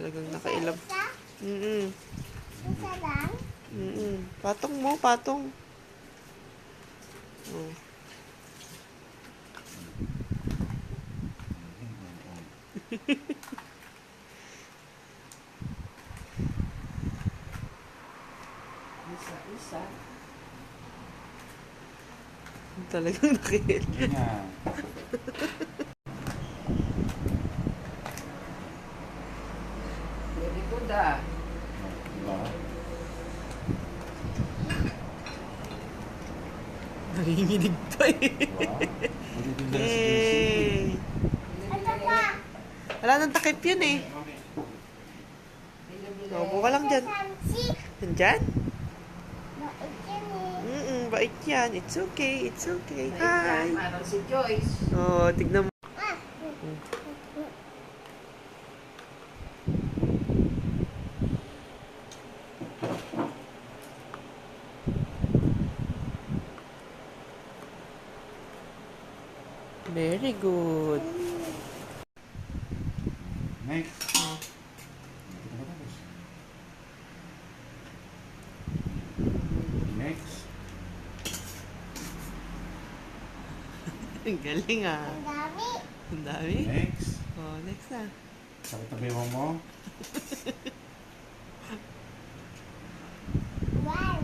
Talagang nakailab. Mm-mm. Isa lang? Patong mo, patong. Oh. Isa. Talagang nakihil. Ganyan. Very good ah. Diba? Nanginginig pa eh. Diba? Magtitinda na si JC. Yay! Ito pa. Wala nang takip yun eh. Upo ka lang dyan. Samsi. Nandyan? Mait yan eh. Bait yan. It's okay, it's okay. Hi! Parang si Joyce. Oh, tignan mo. Ah. Very good. Next. Next. Ang galing ah. Ang dami. Ang dami. Next. Oh, next na. Sakitabi mo. Wow.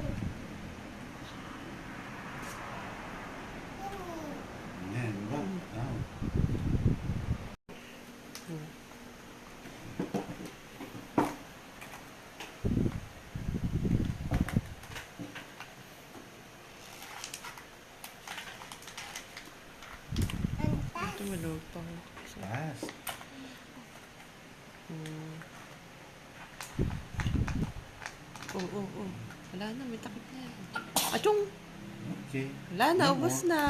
Yan, diba? Now. Ito malawag pa. Fast. Oh. Wala na, may takip na yan. Achong! Okay. Wala na, No ubos more. na.